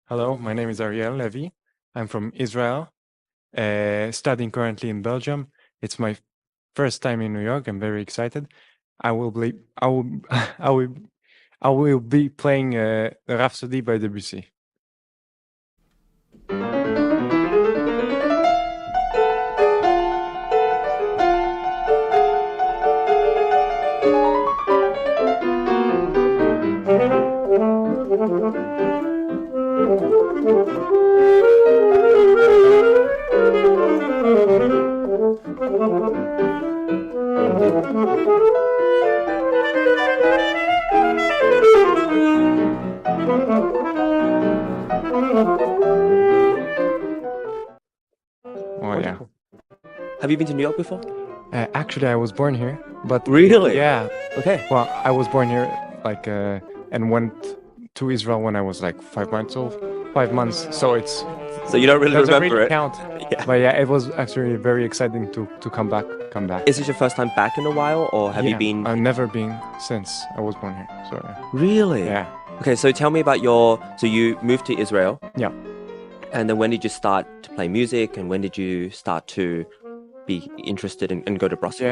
Hello, my name is Ariel Levy. I'm from Israel, studying currently in Belgium. It's my first time in New York. I'm very excited. I will be, I will, I will, I will be playing Rhapsody by Debussy. Oh yeah. Wonderful. Have you been to New York before? Actually, I was born here, but Really? yeah. Okay. Well, I was born here, and went to Israel when I was like 5 months old. 5 months. So it's So you don't really doesn't remember really it? count. Yeah. But yeah, it was actually very exciting to come back. Is this your first time back in a while, or have you been? I've never been since I was born here. So Really? yeah. Okay, so tell me about so you moved to Israel. Yeah. And then when did you start to play music, and when did you start to be interested and go to Brussels?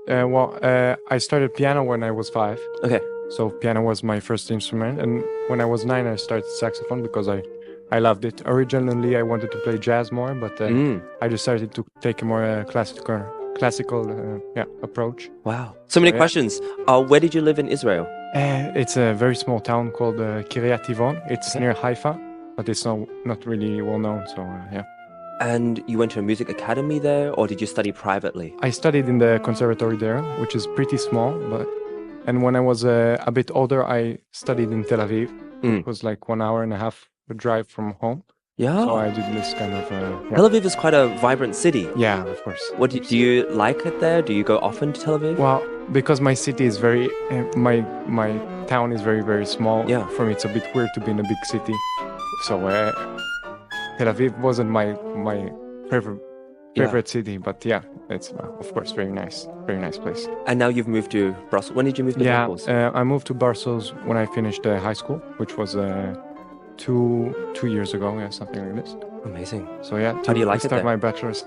Yeah. I started piano when I was 5. Okay. So piano was my first instrument, and when I was 9, I started saxophone because I loved it. Originally, I wanted to play jazz more, but I decided to take a more classical approach. Wow. So many yeah. questions. Where did you live in Israel? It's a very small town called Kiryat Tivon. It's near Haifa, but it's not really well known. So yeah. And you went to a music academy there, or did you study privately? I studied in the conservatory there, which is pretty small, and when I was a bit older, I studied in Tel Aviv. It was like 1 hour and a half drive from home. Yeah. So I did this kind of. Tel Aviv is quite a vibrant city. Yeah, of course. What do you like it there? Do you go often to Tel Aviv? Well, because my city is very, my town is very small. Yeah. For me, it's a bit weird to be in a big city. So Tel Aviv wasn't my favorite city, but yeah, it's of course very nice place. And now you've moved to Brussels. When did you move to Brussels? I moved to Brussels when I finished high school, which was 2 years ago. Yeah, something like this. Amazing. So yeah, how do you like to it start there? my bachelor's.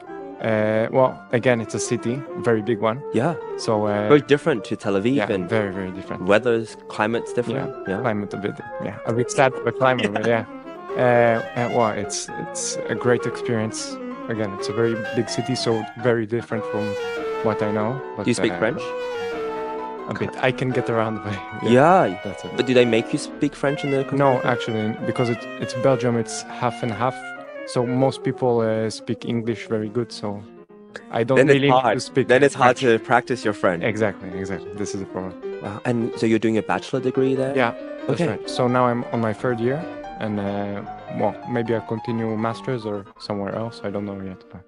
Well, again, it's a city, very big one. Yeah. So very different to Tel Aviv. Yeah, and very different. Weather's, climate's different. Yeah. Climate a bit sad for the climate, but yeah. Well, it's a great experience. Again, it's a very big city, so very different from what I know. But, do you speak French? A bit. I can get around, but yeah. That's it. But do they make you speak French in the country? No, actually, because it's Belgium, it's half and half. So most people speak English very good. So I don't really need to speak. Then it's hard French. to practice your French. Exactly. This is the problem. Wow. And so you're doing a bachelor degree there? Yeah, that's right. So now I'm on my 3rd year, and well, maybe I'll continue masters or somewhere else. I don't know yet, but.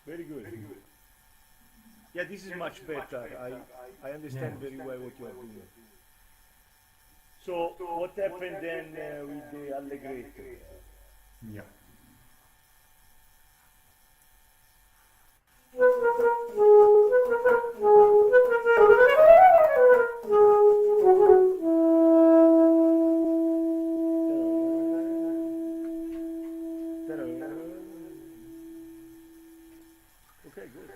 Very good. Yeah, this is much better. I understand very well what you are doing. So, what happened then with the allegretto? Yeah. Okay, good.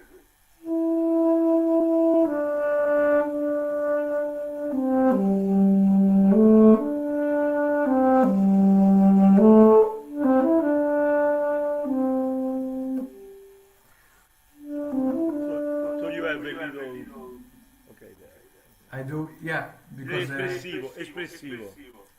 Okay, there. I do, yeah, because Espressivo.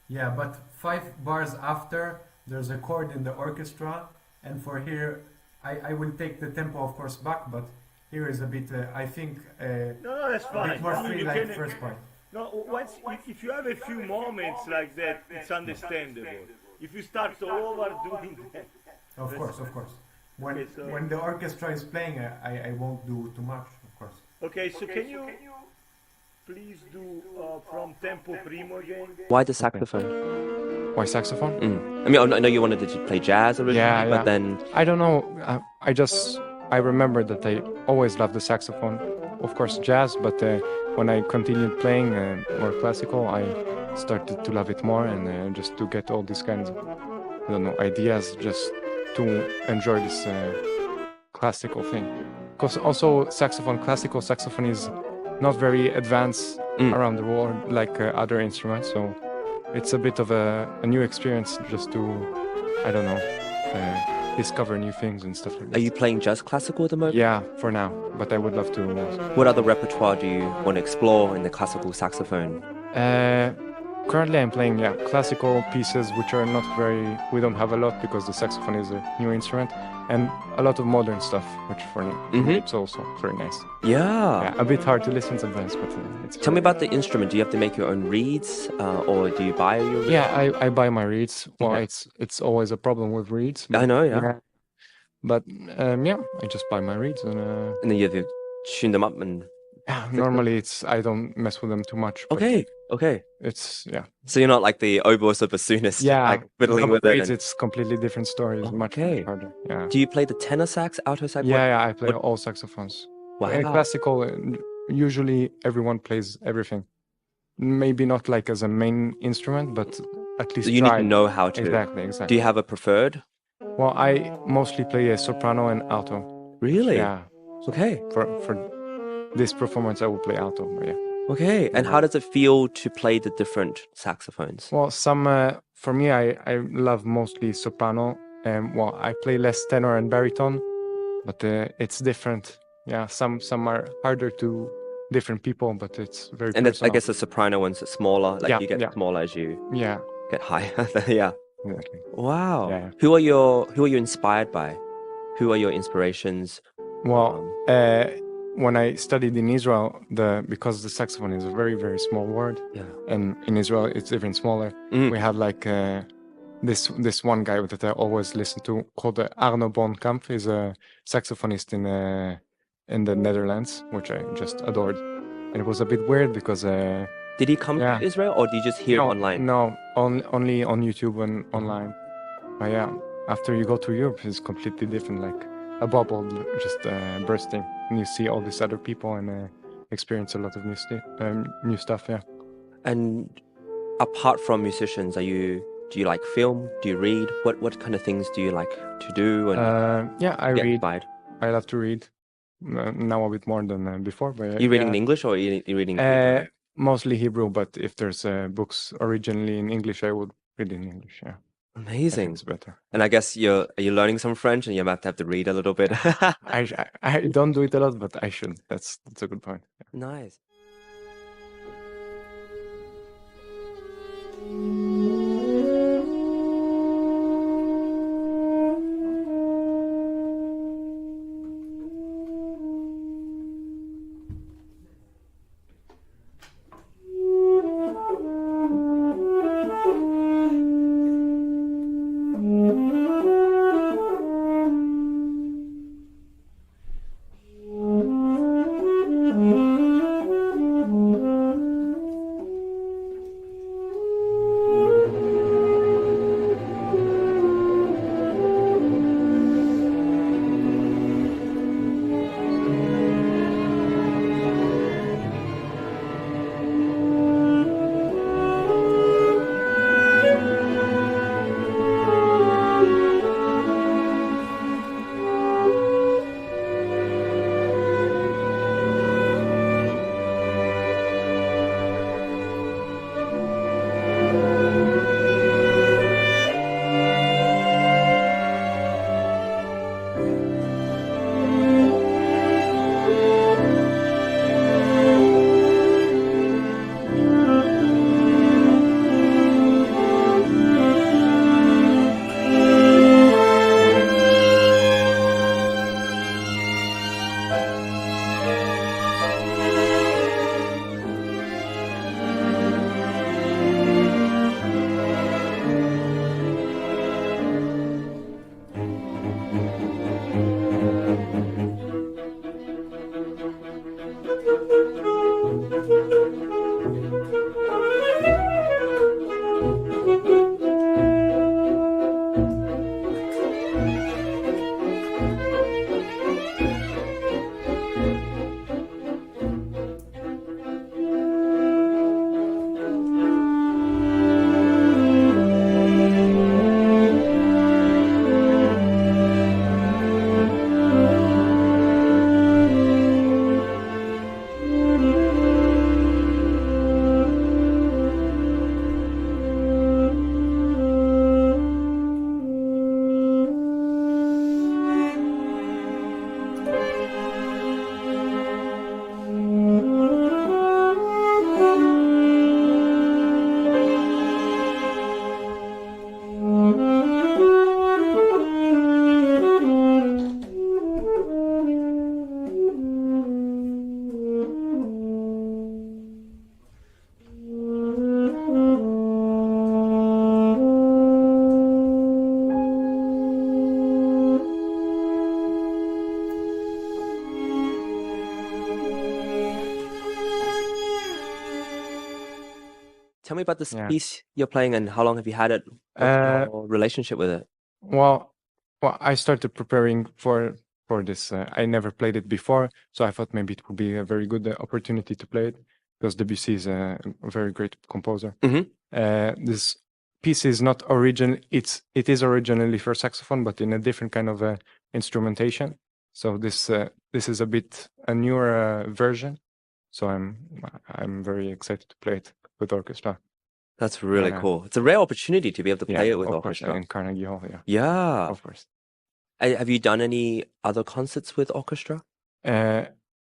yeah, but 5 bars after there's a chord in the orchestra, and for here I will take the tempo of course back, but here is a bit I think No, that's a fine. bit more I mean, free you like can- first part. No, if you have a few moments like that, it's understandable. If you start all over doing that, Of course. When Okay, so- when the orchestra is playing, I won't do too much, of course. okay. So can you please do from tempo primo again? Why the saxophone? Why saxophone? I mean, I know you wanted to play jazz originally, Yeah, but yeah. then I don't know. I remember that I always loved the saxophone. Of course, jazz, but when I continued playing more classical, I started to love it more and just to get all these kinds of, I don't know, ideas just to enjoy this classical thing. Because also classical saxophone is not very advanced around the world like other instruments, so it's a bit of a new experience just to, I don't know, discover new things and stuff like that. are you playing just classical at the moment? Yeah, for now, but I would love to. What other repertoire do you want to explore in the classical saxophone? Currently, I'm playing classical pieces, which are not very. We don't have a lot because the saxophone is a new instrument, and a lot of modern stuff, which for me it's also very nice. Yeah. A bit hard to listen sometimes, but it's. Tell me about the instrument. Do you have to make your own reeds, or do you buy your reeds? Yeah, I buy my reeds. Well, Okay. it's always a problem with reeds. I know, yeah. But I just buy my reeds and. And then you have to tune them up and. Normally I don't mess with them too much. But Okay. It's So you're not like the oboist or bassoonist, like fiddling with it. Reeds, it's completely different story. It's much harder. Yeah. Do you play the tenor sax, alto sax? Yeah, I play all saxophones. Wow. In classical, usually everyone plays everything. Maybe not like as a main instrument, but at least So you need to know how to. Exactly. Do you have a preferred? Well, I mostly play a soprano and alto. Really? Yeah. Okay. For this performance, I will play alto. But yeah. Okay. And how does it feel to play the different saxophones? Well, for me, I love mostly soprano. Well, I play less tenor and baritone, but it's different. Yeah, some are harder to different people, but it's very And personal. I guess the soprano one's smaller. Like you get smaller as you get higher. Yeah. Exactly. Wow. Yeah. Who are you inspired by? Who are your inspirations? Well, when I studied in Israel, because the saxophone is a very, very small word, and in Israel it's even smaller. We have like this one guy that I always listen to called Arno Bonkamp. He's a saxophonist in the Netherlands, which I just adored. And it was a bit weird because did he come to Israel or did you just hear it online? No, only on YouTube and online. But yeah, after you go to Europe, it's completely different. Like a bubble just bursting, and you see all these other people and experience a lot of new stuff. Yeah. And apart from musicians, do you like film? Do you read? What kind of things do you like to do? And I read. Inspired? I love to read. Now a bit more than before. But you reading in English or you reading? Mostly Hebrew, but if there's books originally in English, I would read in English. Yeah. Amazing. It's better. And I guess are you learning some French and you might have to read a little bit? I don't do it a lot, but I should. That's a good point. Yeah. Nice. Tell me about this Yeah. piece you're playing and how long have you had it? What's your relationship with it? Well, I started preparing for this. I never played it before, so I thought maybe it would be a very good opportunity to play it because Debussy is a very great composer. This piece is not original. It is originally for saxophone, but in a different kind of instrumentation. So this is a bit a newer version. So I'm very excited to play it with orchestra. That's really Yeah. cool. It's a rare opportunity to be able to play it with of course, orchestra. in Carnegie Hall. Yeah, Yeah. of course. Have you done any other concerts with orchestra?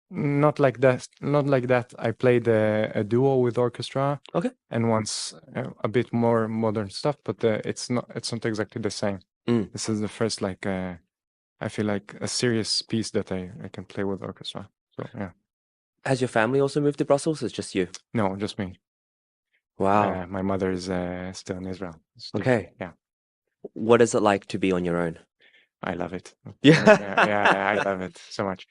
Not like that. Not like that. I played a duo with orchestra. Okay. And once a bit more modern stuff, but it's not exactly the same. This is the first I feel like a serious piece that I can play with orchestra. So yeah. Has your family also moved to Brussels? Or it's just you? No, just me. Wow. My mother is still in Israel. Okay. Yeah. What is it like to be on your own? I love it. Yeah. Yeah, I love it so much.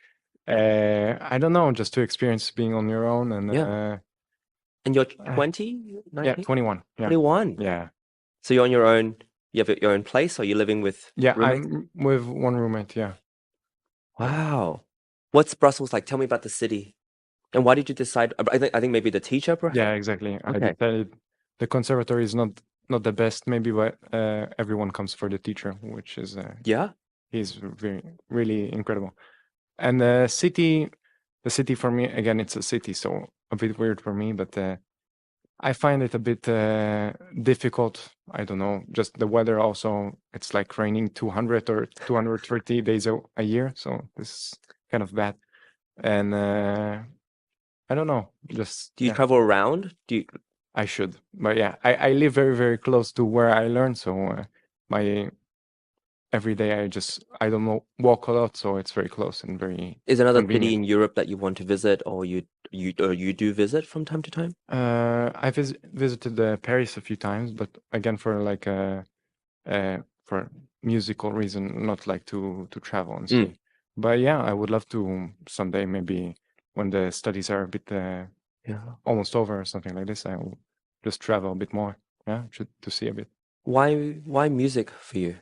I don't know, just to experience being on your own and And you're 20? 19? yeah, 21. Yeah. 21? Yeah. So you're on your own. You have your own place, or you're living with roommates? I'm with one roommate. Yeah. Wow. What's Brussels like? Tell me about the city. And why did you decide? I think maybe the teacher, perhaps? Yeah, exactly. I Okay. decided the conservatory is not the best, maybe, but everyone comes for the teacher, which is Yeah. he's really incredible. And the city for me, again, it's a city, so a bit weird for me, but I find it a bit difficult. I don't know, just the weather also, it's like raining 200 or 230 days a year, so this is kind of bad. And I don't know, just Do you travel around? I should, but yeah, I live very, very close to where I learn, so my every day I don't know, walk a lot, so it's very close and very Is another city convenient. in Europe that you want to visit, or you do visit from time to time? I visited Paris a few times, but again for like for musical reason, not like to travel and see. But yeah, I would love to someday, maybe when the studies are a bit almost over or something like this, I will just travel a bit more. Yeah, to see a bit. Why music for you?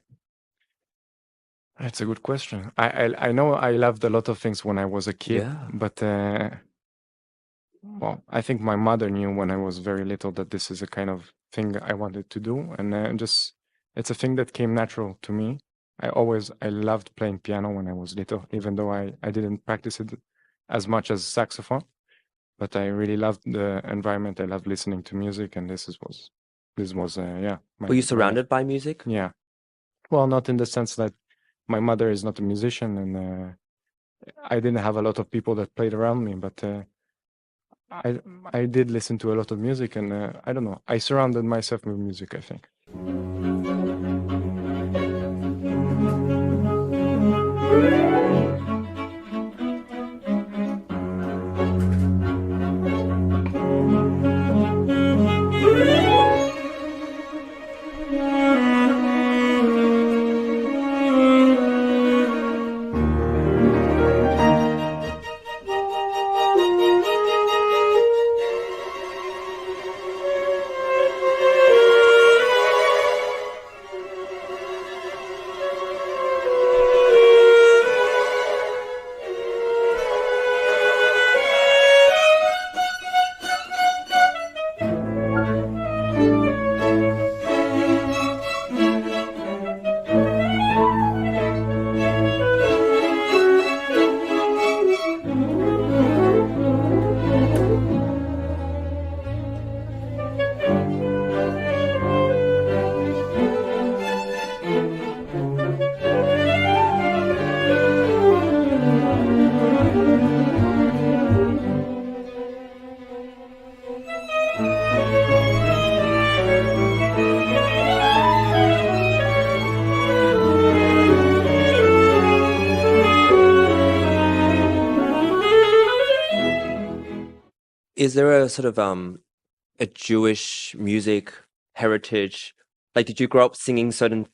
That's a good question. I know I loved a lot of things when I was a kid, Yeah. but well, I think my mother knew when I was very little that this is a kind of thing I wanted to do, and just it's a thing that came natural to me. I loved playing piano when I was little, even though I didn't practice it as much as saxophone. But I really loved the environment. I loved listening to music, and this was yeah. Were you surrounded by music? Yeah. Well, not in the sense that my mother is not a musician, and I didn't have a lot of people that played around me, but I did listen to a lot of music, and I don't know. I surrounded myself with music, I think. Is there a sort of a Jewish music heritage? Like, did you grow up singing certain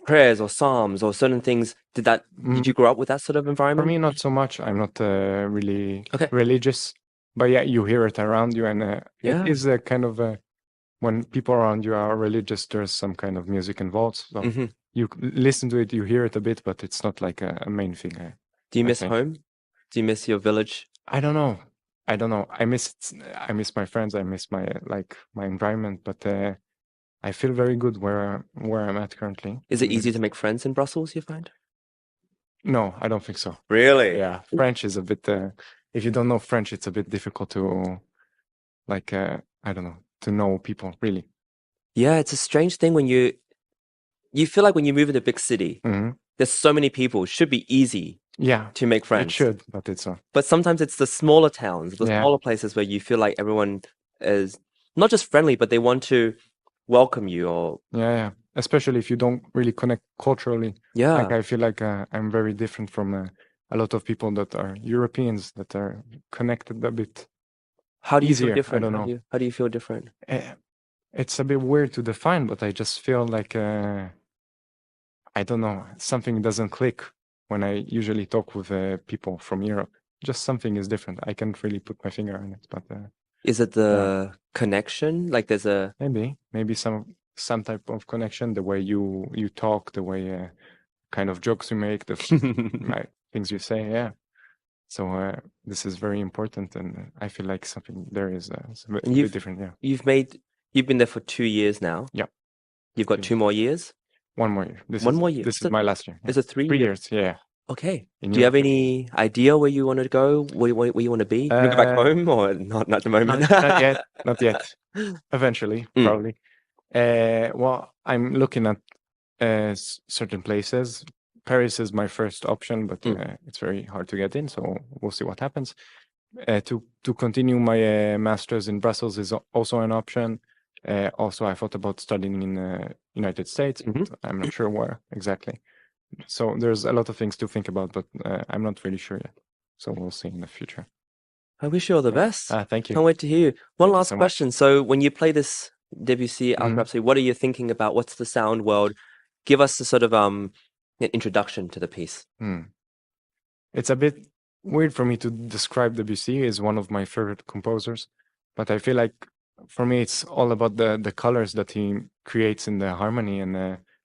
prayers or psalms or certain things? Did you grow up with that sort of For environment? me, not so much. I'm not really Okay. religious, but yeah, you hear it around you, and Yeah. it is a kind of a when people around you are religious, there's some kind of music involved. So Mhm. you listen to it, you hear it a bit, but it's not like a main thing. Do you I miss think. home? Do you miss your village? I don't know. I miss my friends. I miss my my environment, but I feel very good where I'm at currently. Is it easy to make friends in Brussels, you find? No, I don't think so. Really? Yeah, French is a bit. If you don't know French, it's a bit difficult to, like, I don't know, to know people really. Yeah, it's a strange thing when you feel like when you move in a big city, Hmm. there's so many people, it should be easy Yeah, to make it friends. should, but it's not. But sometimes it's the smaller towns, the Yeah. smaller places where you feel like everyone is not just friendly, but they want to welcome you or Yeah. Especially if you don't really connect culturally. yeah. Like I feel like I'm very different from a lot of people that are Europeans that are connected a bit How do you easier. feel different? I don't know. How do you feel different? It's a bit weird to define, but I just feel like I don't know, something doesn't click when I usually talk with people from Europe. Just something is different. I can't really put my finger on it, but Is it the connection? Like there's a maybe some type of connection, the way you talk, the way kind of jokes you make, the things you say. Yeah. So this is very important, and I feel like something there is a bit different. Yeah. You've been there for 2 years now. Yeah. You've got 2 more years. One more year. One more year. This is my last year. Yeah. Is it 3 3 years? years. Yeah. Okay. In Do you have Europe. any idea where you want to go? Where you want to be? You go back home or not at the moment? Not yet. Not yet. Eventually, Mm. probably. Well, I'm looking at certain places. Paris is my first option, but it's very hard to get in, so we'll see what happens. To continue my master's in Brussels is also an option. Also, I thought about studying in the United States, but I'm not sure where exactly. So there's a lot of things to think about, but I'm not really sure yet. So we'll see in the future. I wish you all the best. Thank you. Can't wait to hear you. One Thank you last so much. question. So when you play this Debussy Rhapsody, what are you thinking about? What's the sound world? Give us a sort of an introduction to the piece. It's a bit weird for me to describe Debussy as one of my favorite composers, but I feel like for me it's all about the colors that he creates in the harmony and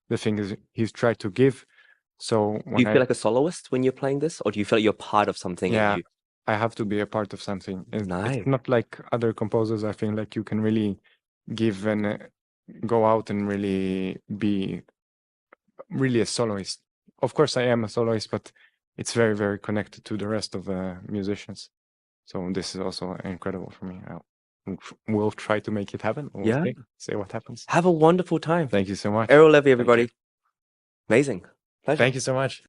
the things he's tried to give. So Do you feel like a soloist when you're playing this, or do you feel like you're part of something? Yeah, I have to be a part of something. Nice. It's not like other composers. I feel like you can really give and go out and really be really a soloist. Of course, I am a soloist, but it's very, very connected to the rest of the musicians. So this is also incredible for me. We'll try to make it happen. We'll see what happens. Have a wonderful time. Thank you so much. Ariel Levy, everybody. Amazing. Pleasure. Thank you so much.